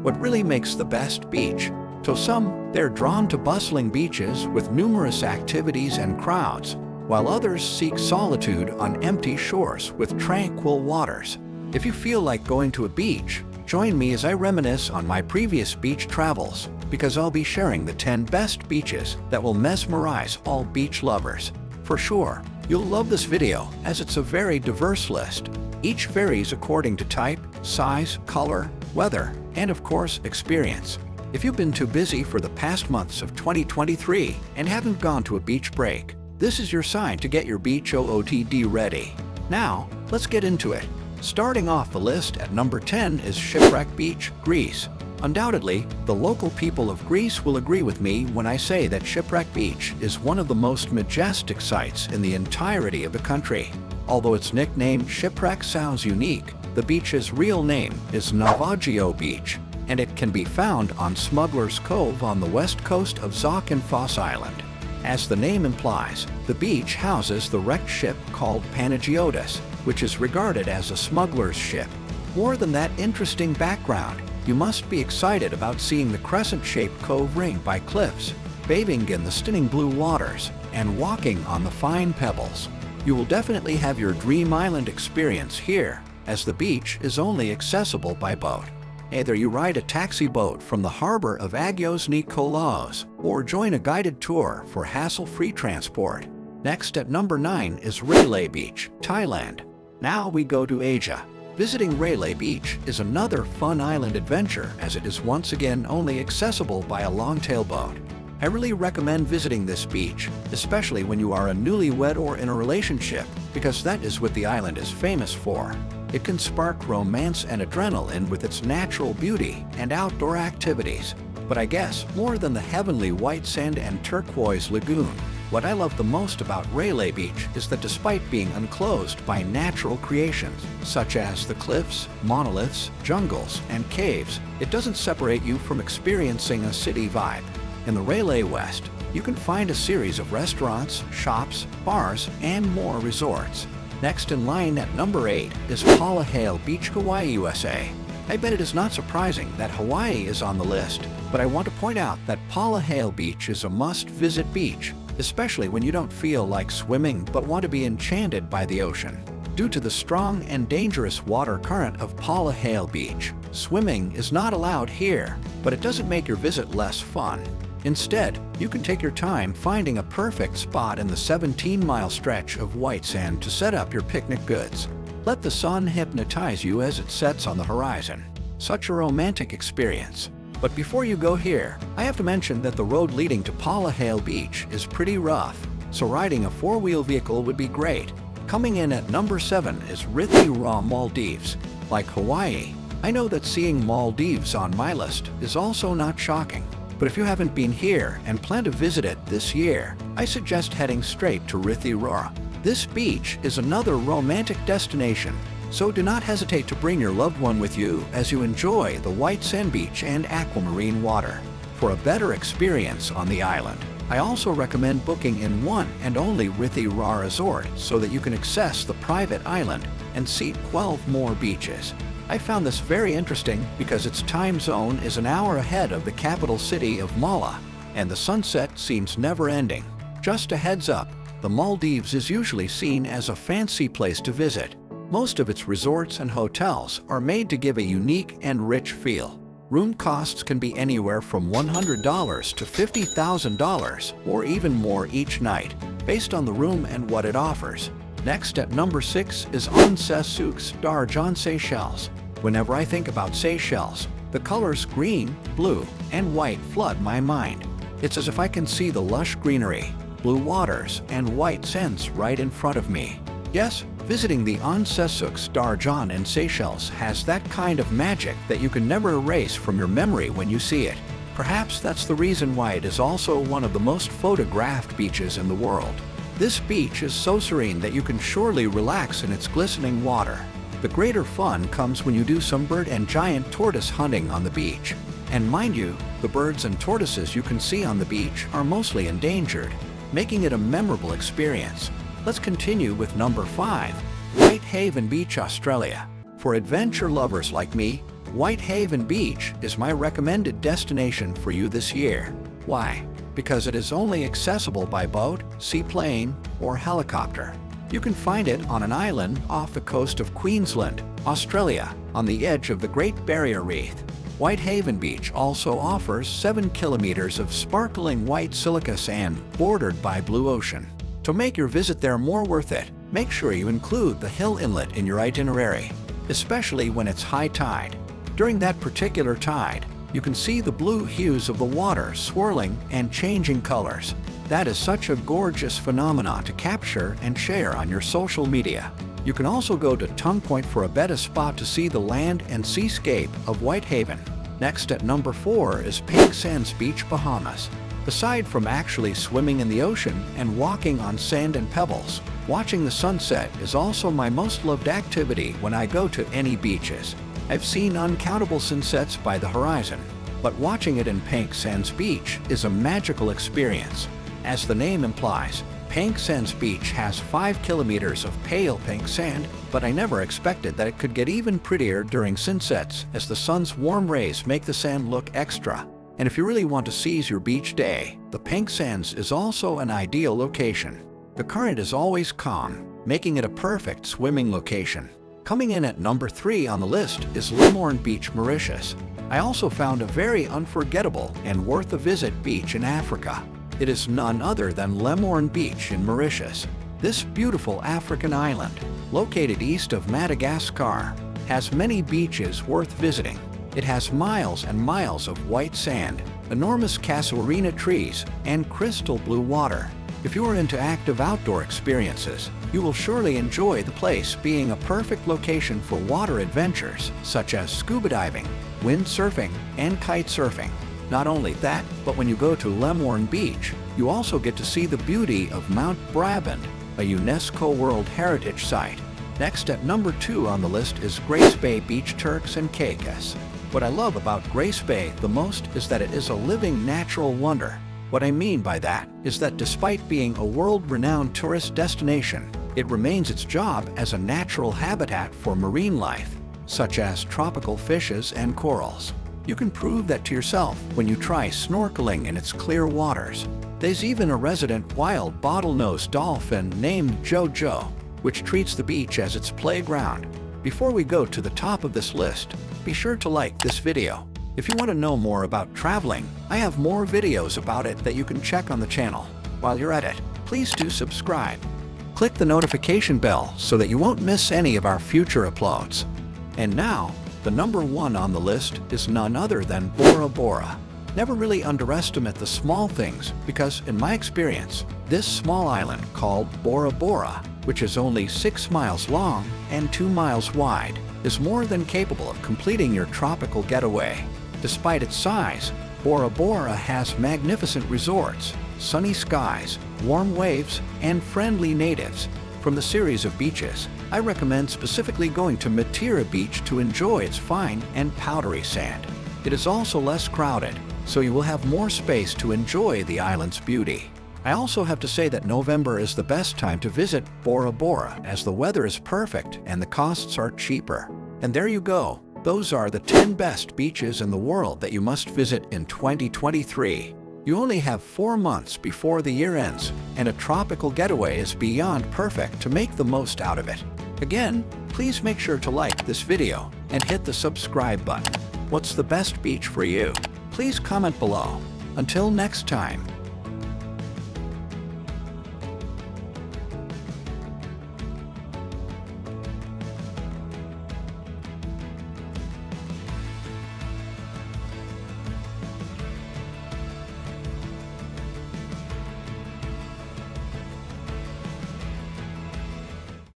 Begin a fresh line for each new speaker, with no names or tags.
what really makes the best beach. To some, they're drawn to bustling beaches with numerous activities and crowds, while others seek solitude on empty shores with tranquil waters. If you feel like going to a beach, join me as I reminisce on my previous beach travels, because I'll be sharing the 10 best beaches that will mesmerize all beach lovers. For sure, you'll love this video as it's a very diverse list. Each varies according to type, size, color, weather, and of course, experience. If you've been too busy for the past months of 2023 and haven't gone to a beach break, this is your sign to get your beach OOTD ready. Now, let's get into it. Starting off the list at number 10 is Shipwreck Beach, Greece. Undoubtedly, the local people of Greece will agree with me when I say that Shipwreck Beach is one of the most majestic sights in the entirety of the country. Although its nickname Shipwreck sounds unique, the beach's real name is Navajo Beach, and it can be found on Smuggler's Cove on the west coast of Zakynthos Island. As the name implies, the beach houses the wrecked ship called Panagiotis, which is regarded as a smuggler's ship. More than that interesting background, you must be excited about seeing the crescent-shaped cove ringed by cliffs, bathing in the stunning blue waters, and walking on the fine pebbles. You will definitely have your dream island experience here, as the beach is only accessible by boat. Either you ride a taxi boat from the harbor of Agios Nikolaos, or join a guided tour for hassle-free transport. Next at number 9 is Rayleigh Beach, Thailand. Now we go to Asia. Visiting Rayleigh Beach is another fun island adventure, as it is once again only accessible by a long-tail boat. I really recommend visiting this beach, especially when you are a newlywed or in a relationship, because that is what the island is famous for. It can spark romance and adrenaline with its natural beauty and outdoor activities. But I guess more than the heavenly white sand and turquoise lagoon, what I love the most about Rayleigh Beach is that despite being enclosed by natural creations, such as the cliffs, monoliths, jungles, and caves, it doesn't separate you from experiencing a city vibe. In the Rayleigh West, you can find a series of restaurants, shops, bars, and more resorts. Next in line at number 8 is Paula Hale Beach, Hawaii, USA. I bet it is not surprising that Hawaii is on the list, but I want to point out that Paula Hale Beach is a must-visit beach, especially when you don't feel like swimming but want to be enchanted by the ocean. Due to the strong and dangerous water current of Paula Hale Beach, swimming is not allowed here, but it doesn't make your visit less fun. Instead, you can take your time finding a perfect spot in the 17-mile stretch of white sand to set up your picnic goods. Let the sun hypnotize you as it sets on the horizon. Such a romantic experience. But before you go here, I have to mention that the road leading to Paula Hale Beach is pretty rough, so riding a four-wheel vehicle would be great. Coming in at number 7 is Rayleigh, Maldives. Like Hawaii, I know that seeing Maldives on my list is also not shocking. But if you haven't been here and plan to visit it this year, I suggest heading straight to Rayleigh. This beach is another romantic destination, so do not hesitate to bring your loved one with you as you enjoy the white sand beach and aquamarine water. For a better experience on the island, I also recommend booking in one and only Rayleigh Resort so that you can access the private island and see 12 more beaches. I found this very interesting because its time zone is an hour ahead of the capital city of Mala, and the sunset seems never-ending. Just a heads up, the Maldives is usually seen as a fancy place to visit. Most of its resorts and hotels are made to give a unique and rich feel. Room costs can be anywhere from $100 to $50,000 or even more each night, based on the room and what it offers. Next at number 6 is Sunseeker, Darjan, Seychelles. Whenever I think about Seychelles, the colors green, blue, and white flood my mind. It's as if I can see the lush greenery, blue waters, and white sands right in front of me. Yes, visiting the Sunseeker Darjan in Seychelles has that kind of magic that you can never erase from your memory when you see it. Perhaps that's the reason why it is also one of the most photographed beaches in the world. This beach is so serene that you can surely relax in its glistening water. The greater fun comes when you do some bird and giant tortoise hunting on the beach. And mind you, the birds and tortoises you can see on the beach are mostly endangered, making it a memorable experience. Let's continue with number 5, Whitehaven Beach, Australia. For adventure lovers like me, Whitehaven Beach is my recommended destination for you this year. Why? Because it is only accessible by boat, seaplane, or helicopter. You can find it on an island off the coast of Queensland, Australia, on the edge of the Great Barrier Reef. Whitehaven Beach also offers 7 kilometers of sparkling white silica sand bordered by blue ocean. To make your visit there more worth it, make sure you include the Hale Inlet in your itinerary, especially when it's high tide. During that particular tide, you can see the blue hues of the water swirling and changing colors. That is such a gorgeous phenomenon to capture and share on your social media. You can also go to Tongue Point for a better spot to see the land and seascape of Whitehaven. Next at number 4 is Pink Sands Beach, Bahamas. Aside from actually swimming in the ocean and walking on sand and pebbles, watching the sunset is also my most loved activity when I go to any beaches. I've seen uncountable sunsets by the horizon, but watching it in Pink Sands Beach is a magical experience. As the name implies, Pink Sands Beach has 5 kilometers of pale pink sand, but I never expected that it could get even prettier during sunsets as the sun's warm rays make the sand look extra. And if you really want to seize your beach day, the Pink Sands is also an ideal location. The current is always calm, making it a perfect swimming location. Coming in at number 3 on the list is Rayleigh Beach, Mauritius. I also found a very unforgettable and worth a visit beach in Africa. It is none other than Rayleigh Beach in Mauritius. This beautiful African island, located east of Madagascar, has many beaches worth visiting. It has miles and miles of white sand, enormous casuarina trees, and crystal blue water. If you are into active outdoor experiences, you will surely enjoy the place, being a perfect location for water adventures such as scuba diving, windsurfing, and kite surfing. Not only that, but when you go to Rayleigh Beach, you also get to see the beauty of Mount Brabant, a UNESCO World Heritage Site. Next at number 2 on the list is Grace Bay Beach, Turks and Caicos. What I love about Grace Bay the most is that it is a living natural wonder. What I mean by that is that despite being a world-renowned tourist destination, it remains its job as a natural habitat for marine life, such as tropical fishes and corals. You can prove that to yourself when you try snorkeling in its clear waters. There's even a resident wild bottlenose dolphin named Jojo, which treats the beach as its playground. Before we go to the top of this list, be sure to like this video. If you want to know more about traveling, I have more videos about it that you can check on the channel. While you're at it, please do subscribe. Click the notification bell so that you won't miss any of our future uploads. And now, the number 1 on the list is none other than Bora Bora. Never really underestimate the small things because, in my experience, this small island called Bora Bora, which is only 6 miles long and 2 miles wide, is more than capable of completing your tropical getaway. Despite its size, Bora Bora has magnificent resorts, sunny skies, warm waves, and friendly natives. From the series of beaches, I recommend specifically going to Matira Beach to enjoy its fine and powdery sand. It is also less crowded, so you will have more space to enjoy the island's beauty. I also have to say that November is the best time to visit Bora Bora as the weather is perfect and the costs are cheaper. And there you go. Those are the 10 best beaches in the world that you must visit in 2023. You only have 4 months before the year ends, and a tropical getaway is beyond perfect to make the most out of it. Again, please make sure to like this video and hit the subscribe button. What's the best beach for you? Please comment below. Until next time.